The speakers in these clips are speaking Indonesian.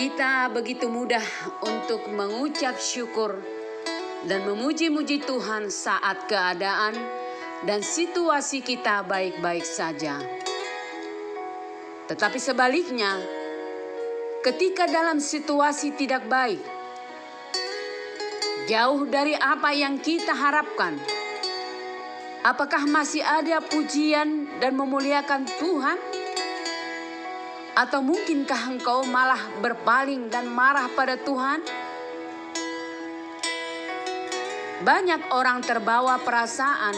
Kita begitu mudah untuk mengucap syukur dan memuji-muji Tuhan saat keadaan dan situasi kita baik-baik saja. Tetapi sebaliknya, ketika dalam situasi tidak baik, jauh dari apa yang kita harapkan, apakah masih ada pujian dan memuliakan Tuhan? Atau mungkinkah engkau malah berpaling dan marah pada Tuhan? Banyak orang terbawa perasaan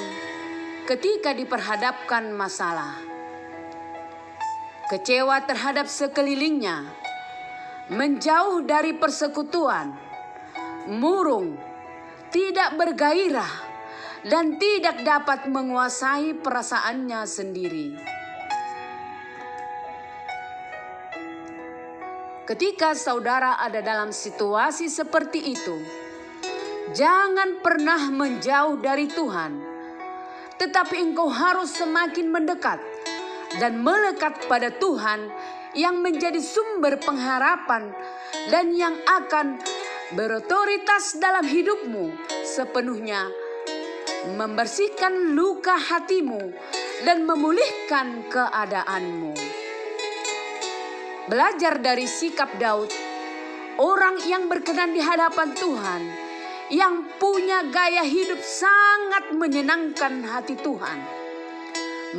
ketika diperhadapkan masalah. Kecewa terhadap sekelilingnya, menjauh dari persekutuan, murung, tidak bergairah, dan tidak dapat menguasai perasaannya sendiri. Ketika saudara ada dalam situasi seperti itu, jangan pernah menjauh dari Tuhan, tetapi engkau harus semakin mendekat dan melekat pada Tuhan yang menjadi sumber pengharapan dan yang akan berotoritas dalam hidupmu sepenuhnya, membersihkan luka hatimu dan memulihkan keadaanmu. Belajar dari sikap Daud, orang yang berkenan di hadapan Tuhan, yang punya gaya hidup sangat menyenangkan hati Tuhan.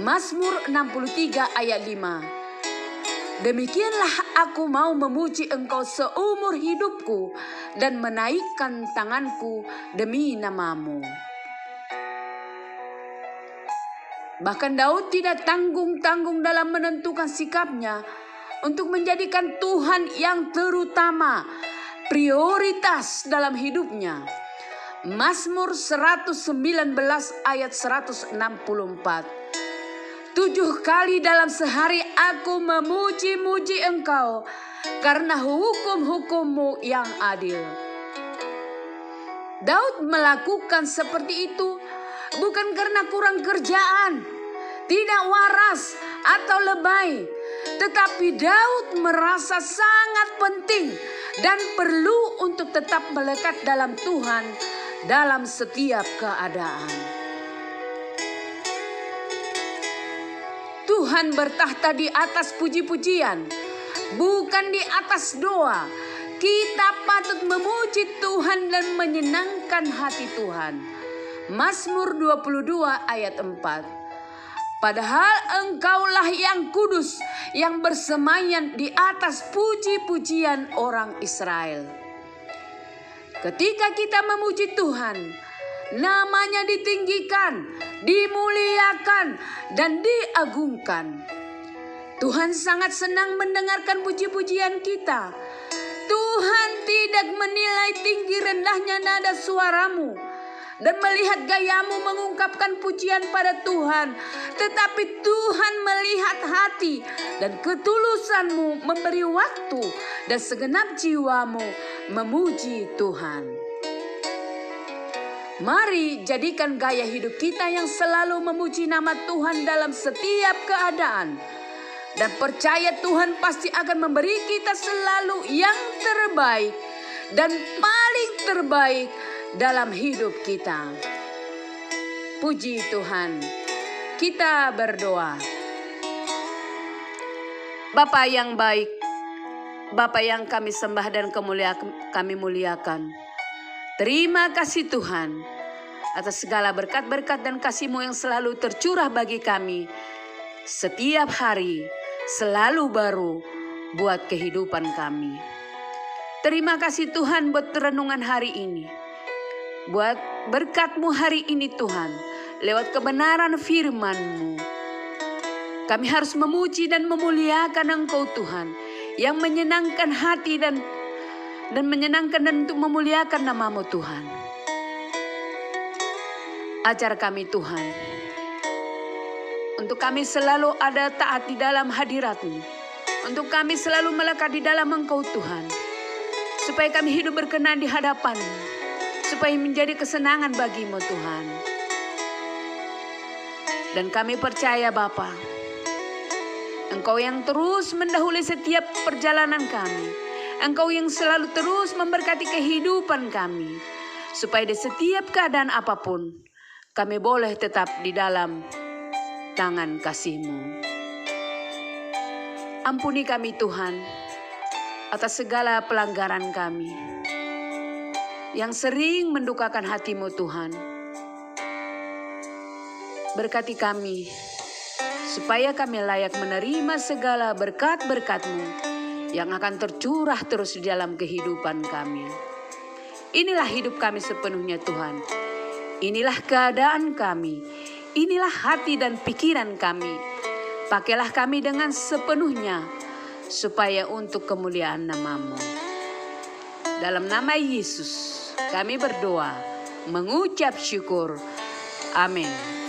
Mazmur 63 ayat 5. Demikianlah aku mau memuji engkau seumur hidupku dan menaikkan tanganku demi namamu. Bahkan Daud tidak tanggung-tanggung dalam menentukan sikapnya untuk menjadikan Tuhan yang terutama, prioritas dalam hidupnya. Mazmur 119 ayat 164. 7 kali dalam sehari aku memuji-muji engkau karena hukum-hukummu yang adil. Daud melakukan seperti itu bukan karena kurang kerjaan, tidak waras atau lebay, tetapi Daud merasa sangat penting dan perlu untuk tetap melekat dalam Tuhan dalam setiap keadaan. Tuhan bertahta di atas puji-pujian, bukan di atas doa. Kita patut memuji Tuhan dan menyenangkan hati Tuhan. Mazmur 22 ayat 4. Padahal engkaulah yang kudus, yang bersemayan di atas puji-pujian orang Israel. Ketika kita memuji Tuhan, namanya ditinggikan, dimuliakan, dan diagungkan. Tuhan sangat senang mendengarkan puji-pujian kita. Tuhan tidak menilai tinggi rendahnya nada suaramu dan melihat gayamu mengungkapkan pujian pada Tuhan, tetapi Tuhan melihat hati dan ketulusanmu memberi waktu dan segenap jiwamu memuji Tuhan. Mari jadikan gaya hidup kita yang selalu memuji nama Tuhan dalam setiap keadaan, dan percaya Tuhan pasti akan memberi kita selalu yang terbaik dan paling terbaik dalam hidup kita. Puji Tuhan. Kita berdoa. Bapa yang baik, Bapa yang kami sembah dan kami muliakan. Terima kasih Tuhan atas segala berkat-berkat dan kasih-Mu yang selalu tercurah bagi kami setiap hari, selalu baru buat kehidupan kami. Terima kasih Tuhan buat renungan hari ini. Buat berkat-Mu hari ini Tuhan, lewat kebenaran firman-Mu. Kami harus memuji dan memuliakan Engkau Tuhan, yang menyenangkan hati dan menyenangkan dan untuk memuliakan nama-Mu Tuhan. Ajar kami Tuhan, untuk kami selalu ada taat di dalam hadirat-Mu, untuk kami selalu melekat di dalam Engkau Tuhan, supaya kami hidup berkenan di hadapan-Mu, supaya menjadi kesenangan bagi-Mu Tuhan. Dan kami percaya Bapa, Engkau yang terus mendahului setiap perjalanan kami. Engkau yang selalu terus memberkati kehidupan kami, supaya di setiap keadaan apapun, kami boleh tetap di dalam tangan kasih-Mu. Ampuni kami Tuhan, atas segala pelanggaran kami, yang sering mendukakan hati-Mu Tuhan. Berkati kami, supaya kami layak menerima segala berkat-berkat-Mu yang akan tercurah terus di dalam kehidupan kami. Inilah hidup kami sepenuhnya Tuhan. Inilah keadaan kami. Inilah hati dan pikiran kami. Pakailah kami dengan sepenuhnya, supaya untuk kemuliaan nama-Mu. Dalam nama Yesus kami berdoa, mengucap syukur. Amin.